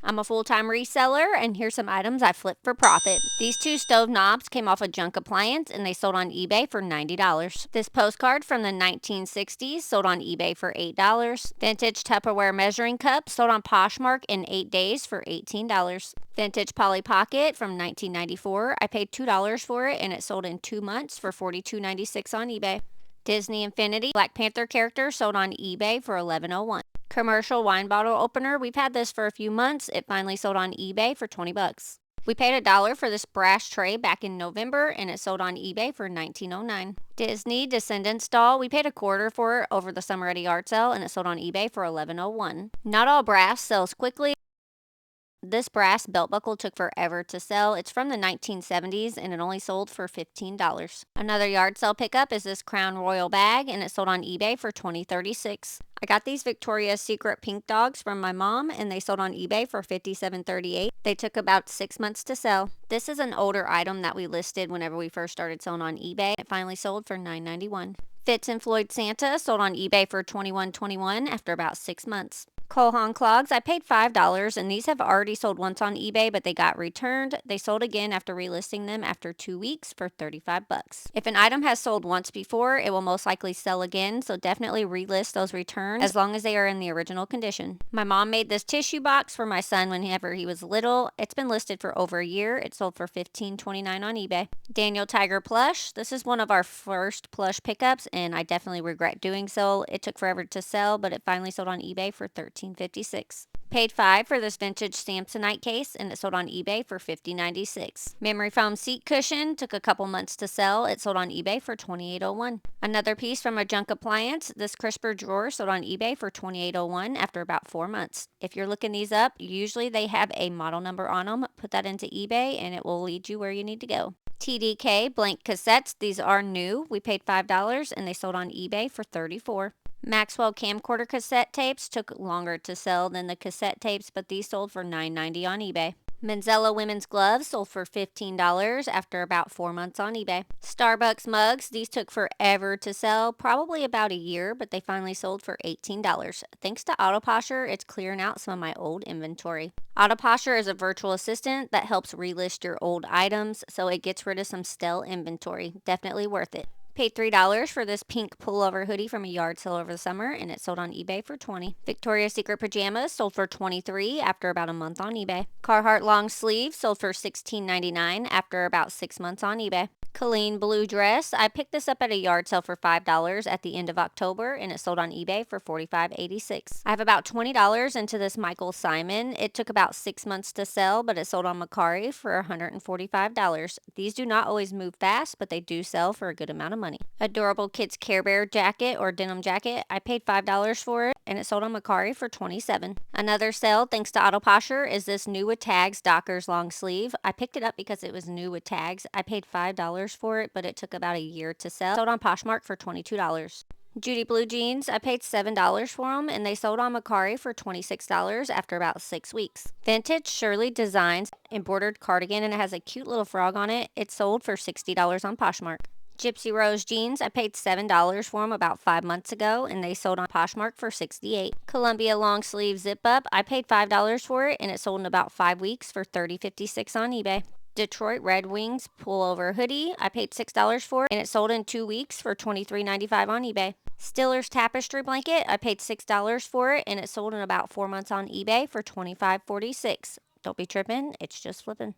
I'm a full-time reseller, and here's some items I flipped for profit. These two stove knobs came off a junk appliance, and they sold on eBay for $90. This postcard from the 1960s sold on eBay for $8. Vintage Tupperware measuring cup sold on Poshmark in 8 days for $18. Vintage Polly Pocket from 1994. I paid $2 for it, and it sold in 2 months for $42.96 on eBay. Disney Infinity Black Panther character sold on eBay for $11.01. Commercial wine bottle opener. We've had this for a few months. It finally sold on eBay for $20. We paid $1 for this brass tray back in November, and it sold on eBay for $19.09. Disney Descendants doll. We paid $0.25 for it over the summer at a yard sale, and it sold on eBay for $11.01. Not all brass sells quickly. This brass belt buckle took forever to sell. It's from the 1970s, and it only sold for $15. Another yard sale pickup is this Crown Royal bag, and it sold on eBay for $20.36. I got these Victoria's Secret pink dogs from my mom, and they sold on eBay for $57.38. They took about 6 months to sell. This is an older item that we listed whenever we first started selling on eBay. It finally sold for $9.91. Fitz and Floyd Santa sold on eBay for $21.21 after about 6 months. Cole Haan clogs, I paid $5, and these have already sold once on eBay, but they got returned. They sold again after relisting them after 2 weeks for $35. If an item has sold once before, it will most likely sell again, so definitely relist those returns as long as they are in the original condition. My mom made this tissue box for my son whenever he was little. It's been listed for over a year. It sold for $15.29 on eBay. Daniel Tiger plush. This is one of our first plush pickups, and I definitely regret doing so. It took forever to sell, but it finally sold on eBay for $13.56. Paid $5 for this vintage Samsonite case, and it sold on eBay for $50.96. Memory foam seat cushion took a couple months to sell. It sold on eBay for $28.01. Another piece from a junk appliance. This crisper drawer sold on eBay for $28.01 after about 4 months. If you're looking these up, usually they have a model number on them. Put that into eBay, and it will lead you where you need to go. TDK blank cassettes. These are new. We paid $5, and they sold on eBay for $34. Maxwell camcorder cassette tapes took longer to sell than the cassette tapes, but these sold for $9.90 on eBay. Manzella women's gloves sold for $15 after about 4 months on eBay. Starbucks mugs, these took forever to sell, probably about a year, but they finally sold for $18. Thanks to Autoposher, it's clearing out some of my old inventory. Autoposher is a virtual assistant that helps relist your old items, so it gets rid of some stale inventory. Definitely worth it. Paid $3 for this pink pullover hoodie from a yard sale over the summer, and it sold on eBay for $20. Victoria's Secret pajamas sold for $23 after about a month on eBay. Carhartt long sleeves sold for $16.99 after about 6 months on eBay. Colleen blue dress. I picked this up at a yard sale for $5 at the end of October, and it sold on eBay for $45.86. I have about $20 into this Michael Simon. It took about 6 months to sell, but it sold on Mercari for $145. These do not always move fast, but they do sell for a good amount of money. Adorable kids Care Bear jacket or denim jacket. I paid $5 for it, and it sold on Mercari for $27. Another sale, thanks to Autoposher, is this new with tags Dockers long sleeve. I picked it up because it was new with tags. I paid $5 for it, but it took about a year to sell. Sold on Poshmark for $22. Judy blue jeans, I paid $7 for them, and they sold on Mercari for $26 after about 6 weeks. Vintage Shirley Designs embroidered cardigan, and it has a cute little frog on it. It sold for $60 on Poshmark. Gypsy Rose jeans, I paid $7 for them about 5 months ago, and they sold on Poshmark for $68. Columbia long sleeve zip up, I paid $5 for it, and it sold in about 5 weeks for $30.56 on eBay. Detroit Red Wings pullover hoodie, I paid $6 for it, and it sold in 2 weeks for $23.95 on eBay. Stiller's tapestry blanket, I paid $6 for it, and it sold in about 4 months on eBay for $25.46. Don't be tripping, it's just flipping.